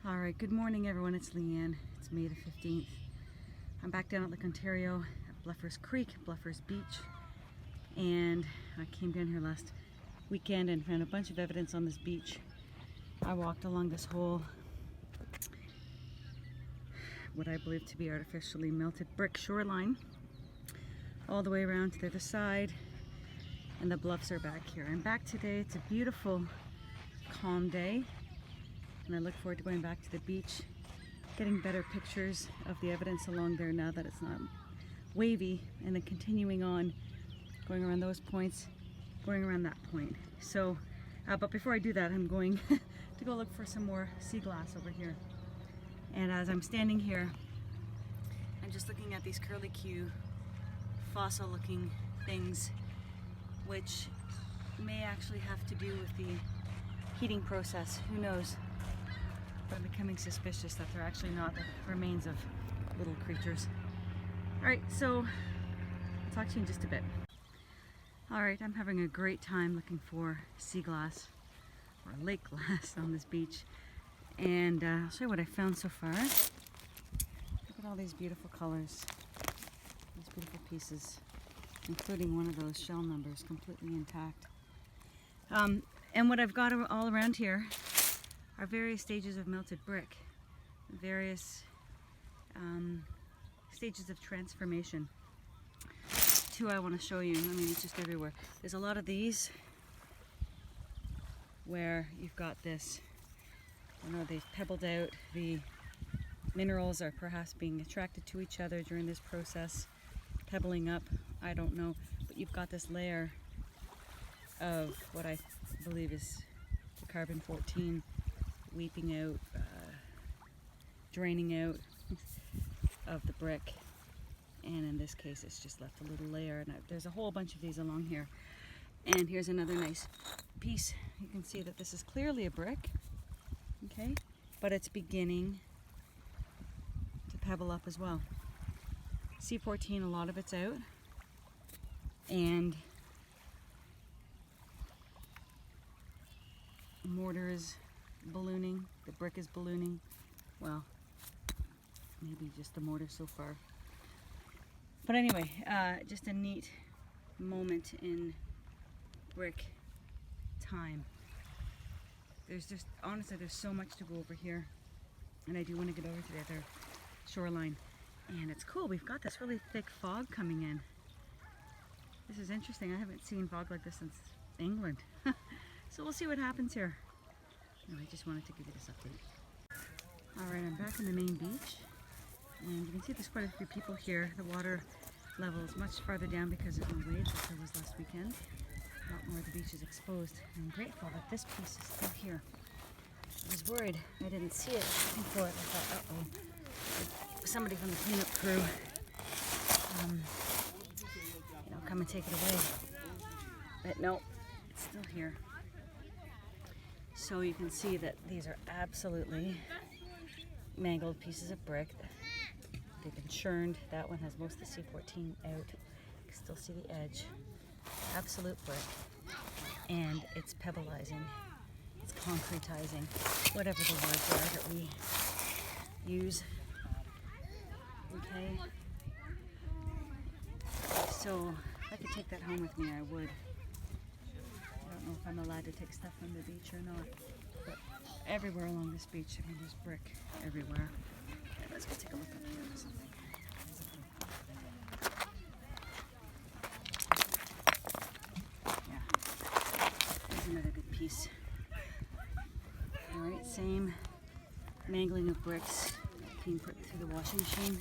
All right, good morning everyone, it's Leanne. It's May the 15th. I'm back down at Lake Ontario at Bluffers Creek, Bluffers Beach. And I came down here last weekend and found a bunch of evidence on this beach. I walked along this whole, what I believe to be artificially melted brick shoreline, all the way around to the other side, and the bluffs are back here. I'm back today. It's a beautiful, calm day, and I look forward to going back to the beach, getting better pictures of the evidence along there now that it's not wavy, and then continuing on, going around those points, going around that point. So, but before I do that, I'm going to go look for some more sea glass over here. And as I'm standing here, I'm just looking at these curlicue, fossil-looking things, which may actually have to do with the heating process. Who knows? But I'm becoming suspicious that they're actually not the remains of little creatures. Alright, so I'll talk to you in just a bit. Alright, I'm having a great time looking for sea glass, or lake glass, on this beach. And I'll show you what I found so far. Look at all these beautiful colors, these beautiful pieces, including one of those shell numbers completely intact. And what I've got all around here are various stages of melted brick, various stages of transformation. Two I want to show you. I mean, it's just everywhere. There's a lot of these where you've got this, you know, they've pebbled out. The minerals are perhaps being attracted to each other during this process, pebbling up, I don't know. But you've got this layer of what I believe is the carbon-14 weeping out, draining out of the brick. And in this case, it's just left a little layer. And there's a whole bunch of these along here. And here's another nice piece. You can see that this is clearly a brick, okay? But it's beginning to pebble up as well. C14, a lot of it's out. And the mortar is ballooning, the brick is ballooning. Well, maybe just the mortar so far. But anyway, just a neat moment in brick time. There's just, honestly, there's so much to go over here. And I do want to get over to the other shoreline. And it's cool, we've got this really thick fog coming in. This is interesting. I haven't seen fog like this since England. So we'll see what happens here. Anyway, I just wanted to give you this update. Alright, I'm back on the main beach. And you can see there's quite a few people here. The water level is much farther down because there's no waves like there was last weekend. A lot more of the beach is exposed. And I'm grateful that this piece is still here. I was worried I didn't see it before. I thought, uh-oh, somebody from the cleanup crew, you know, come and take it away. But no, it's still here. So you can see that these are absolutely mangled pieces of brick. They've been churned. That one has most of the C14 out. You can still see the edge. Absolute brick. And it's pebbleizing. It's concretizing. Whatever the words are that we use. Okay? So if I could take that home with me, I would. I don't know if I'm allowed to take stuff from the beach or not. But everywhere along this beach, I mean, there's brick everywhere. Okay, let's go take a look up here or something. Yeah, there's another good piece. Alright, same mangling of bricks being put through the washing machine.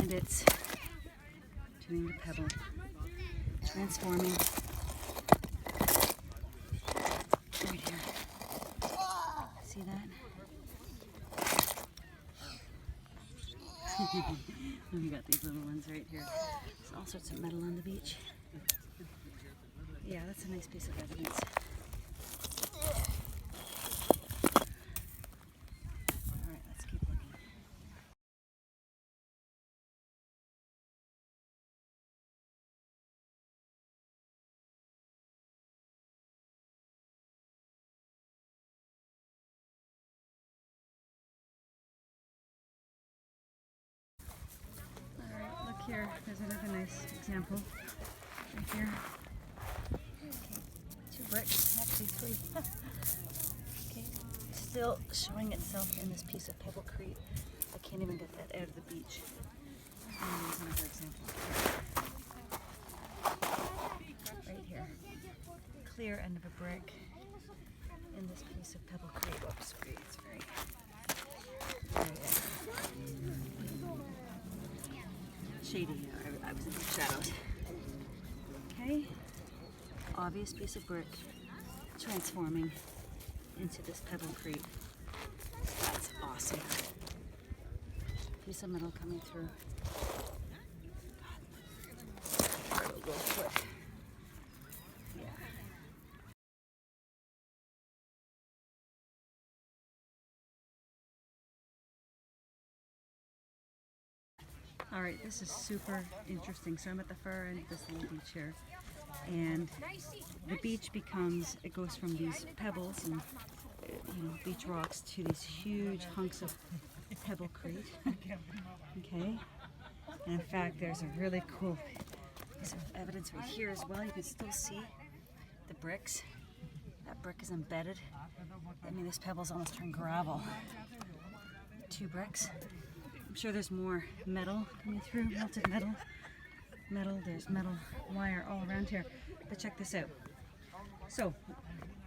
And it's doing the pebble, transforming. Right here. See that? We got these little ones right here. There's all sorts of metal on the beach. Yeah, that's a nice piece of evidence. here, there's another nice example right here. Okay, 2 bricks, actually 3. Okay, still showing itself in this piece of Pebble Creek. I can't even get that out of the beach. And there's another example right here. Clear end of a brick in this piece of Pebble Creek. Oops, sorry, it's very shady. I was in the shadows. Okay, obvious piece of brick transforming into this Pebble Creek. That's awesome. Piece of metal coming through. Yeah. All right, this is super interesting. So I'm at the far end of this little beach here, and the beach becomes, it goes from these pebbles and beach rocks to these huge hunks of Pebble Creek. Okay, and in fact, there's a really cool piece of evidence right here as well. You can still see the bricks. That brick is embedded. I mean, this pebble's almost turned gravel. 2 bricks. I'm sure there's more metal coming through, melted metal. There's metal wire all around here. But check this out. So,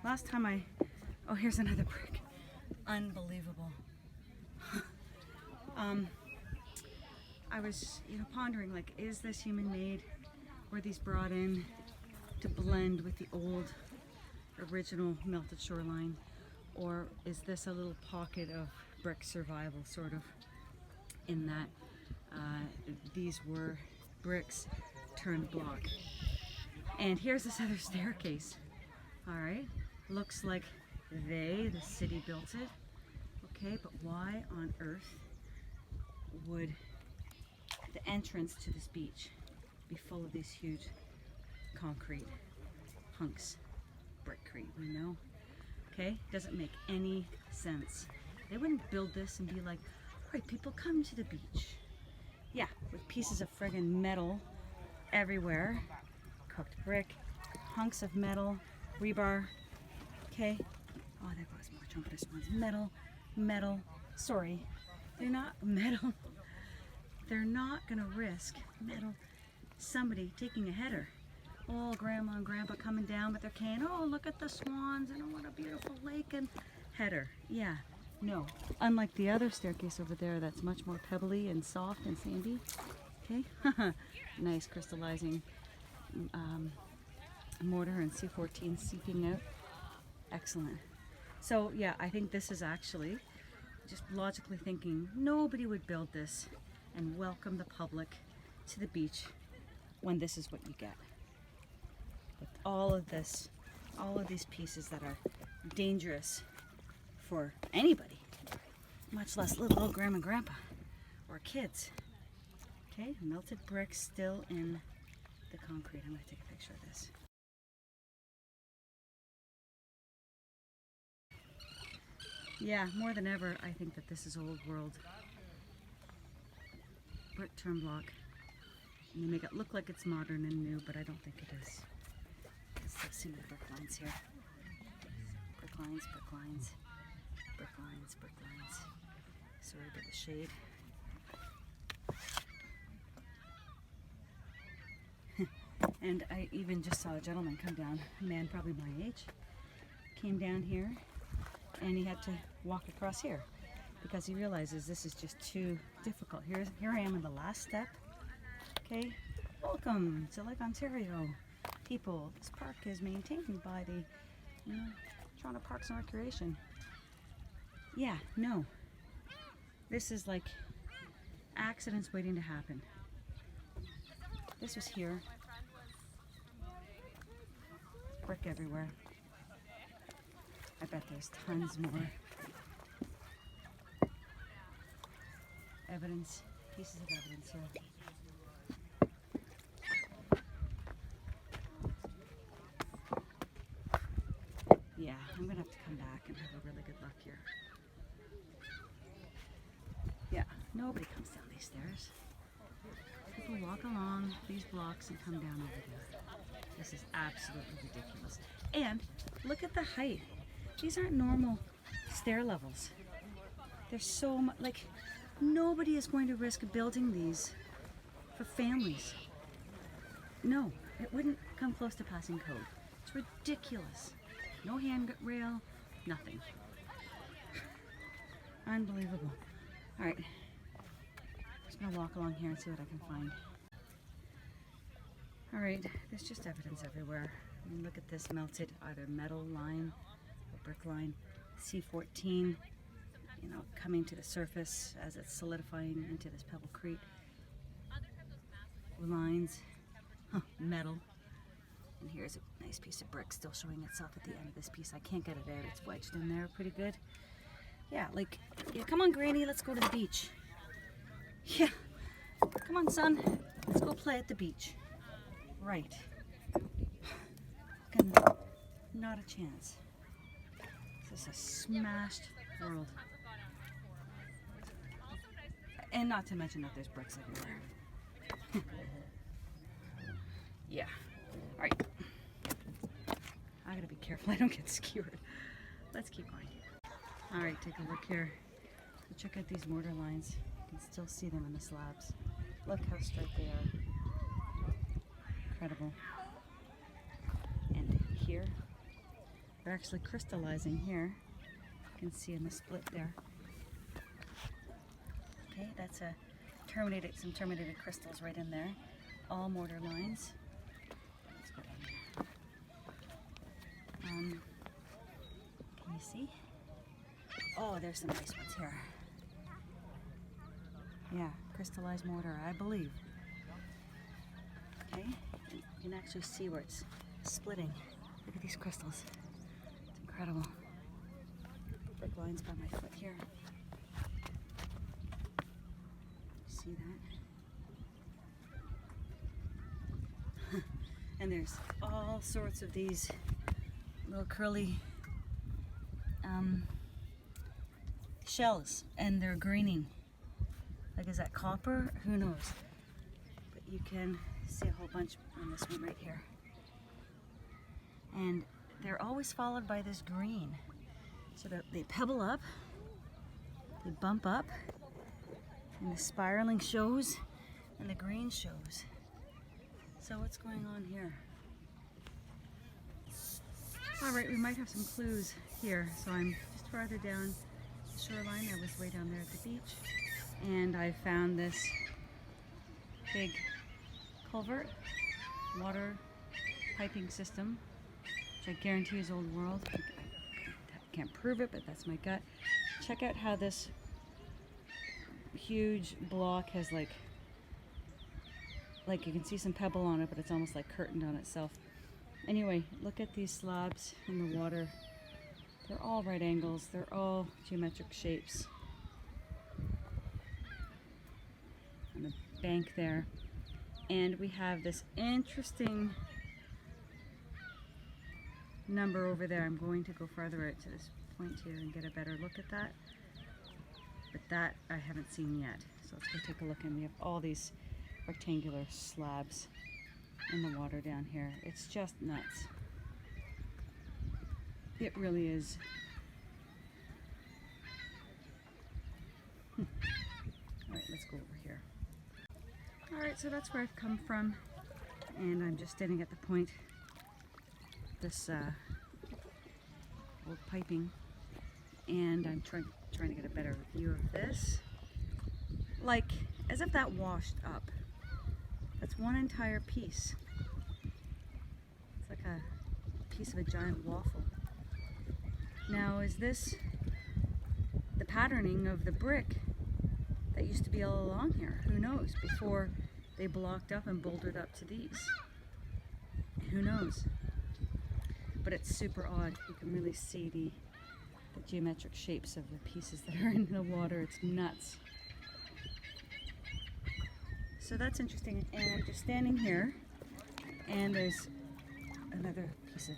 last time oh, here's another brick. Unbelievable. I was, pondering, like, is this human made? Were these brought in to blend with the old, original melted shoreline? Or is this a little pocket of brick survival, sort of, in that these were bricks turned block? And here's this other staircase. All right, looks like the city built it. Okay, but why on earth would the entrance to this beach be full of these huge concrete hunks, brickcrete, Okay, doesn't make any sense. They wouldn't build this and be like, all right, people come to the beach. Yeah, with pieces of friggin' metal everywhere, cooked brick, hunks of metal, rebar. Okay, oh, there was more trumpetous ones. Metal. Sorry, they're not metal. They're not gonna risk metal. Somebody taking a header. Oh, grandma and grandpa coming down with their cane. Oh, look at the swans and oh, what a beautiful lake and header. Yeah, no. Unlike the other staircase over there that's much more pebbly and soft and sandy. Okay, nice crystallizing mortar and C14 seeping out. Excellent. So yeah, I think this is actually, just logically thinking, nobody would build this and welcome the public to the beach when this is what you get. With all of this, all of these pieces that are dangerous for anybody, much less little old grandma and grandpa or kids. Okay, melted bricks still in the concrete. I'm going to take a picture of this. Yeah, more than ever, I think that this is old world. Brick turn block. And they make it look like it's modern and new, but I don't think it is. Still see my brick lines here. Brick lines. Sorry about the shade. And I even just saw a gentleman come down, a man probably my age, came down here and he had to walk across here because he realizes this is just too difficult. Here I am in the last step. Okay, welcome to Lake Ontario. People, this park is maintained by the Toronto Parks and Recreation. Yeah, no. This is like accidents waiting to happen. This was here. Brick everywhere. I bet there's tons more evidence, pieces of evidence here. Yeah, I'm gonna have to come back and have a really good look here. Yeah, nobody comes down these stairs. people walk along these blocks and come down over there. This is absolutely ridiculous. And look at the height. These aren't normal stair levels. They're so much, like, nobody is going to risk building these for families. No, it wouldn't come close to passing code. It's ridiculous. No handrail, nothing. Unbelievable. All right, just gonna walk along here and see what I can find. All right, there's just evidence everywhere. I mean, look at this melted either metal line or brick line, C14, you know, coming to the surface as it's solidifying into this Pebble Creek. Lines, metal. And here's a nice piece of brick still showing itself at the end of this piece. I can't get it out, it's wedged in there pretty good. Yeah, like, yeah, come on, Granny, let's go to the beach. Yeah, come on, son, let's go play at the beach. Right. Not a chance. This is a smashed world. And not to mention that there's bricks everywhere. Yeah. All right. I gotta be careful I don't get skewered. Let's keep going. All right, take a look here. So check out these mortar lines. You can still see them in the slabs. Look how straight they are. Incredible. And here, they're actually crystallizing here. You can see in the split there. Okay, that's a some terminated crystals right in there. All mortar lines. Let's go down here. Can you see? Oh, there's some nice ones here. Yeah, crystallized mortar, I believe. Okay, you can actually see where it's splitting. Look at these crystals. It's incredible. Brick lines by my foot here. See that? And there's all sorts of these little curly shells, and they're greening. Like, is that copper? Who knows? But you can see a whole bunch on this one right here. And they're always followed by this green. So that they pebble up, they bump up, and the spiraling shows, and the green shows. So what's going on here? All right, we might have some clues here. So I'm just farther down the shoreline. I was way down there at the beach, and I found this big culvert, water piping system, which I guarantee is old world. I can't prove it, but that's my gut. Check out how this huge block has like you can see some pebble on it, but it's almost like curtained on itself. Anyway, look at these slabs in the water. They're all right angles. They're all geometric shapes. On the bank there. And we have this interesting number over there. I'm going to go farther out to this point here and get a better look at that. But that I haven't seen yet. So let's go take a look, and we have all these rectangular slabs in the water down here. It's just nuts. It really is. All right, let's go over here. All right, so that's where I've come from, and I'm just standing at the point. This old piping, and I'm trying to get a better view of this. Like, as if that washed up. That's one entire piece. It's like a piece of a giant waffle. Now, is this the patterning of the brick that used to be all along here? Who knows? Before they blocked up and bouldered up to these. Who knows? But it's super odd. You can really see the geometric shapes of the pieces that are in the water. It's nuts. So that's interesting. And I'm just standing here, and there's another piece of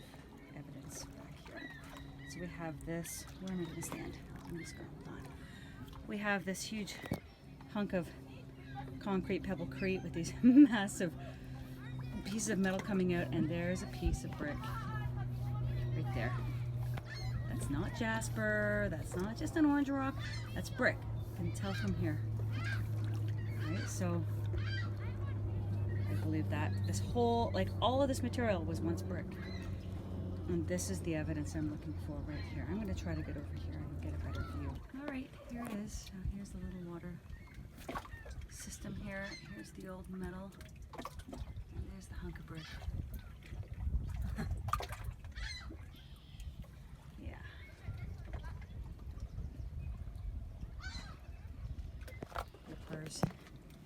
evidence back here. So we have this. Where am I going to stand? I'm just going to hold on. We have this huge hunk of concrete Pebble Creek with these massive pieces of metal coming out, and there's a piece of brick right there. That's not jasper, that's not just an orange rock, that's brick. You can tell from here. Right, so I believe that this whole, like all of this material was once brick. And this is the evidence I'm looking for right here. I'm going to try to get over here and get a better view. All right, here it is. Here's the little water system here. Here's the old metal. And there's the hunk of brick. Yeah. Bluffers.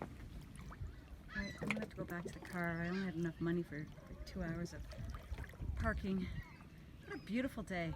All right, I'm going to have to go back to the car. I only had enough money for like 2 hours of parking. What a beautiful day.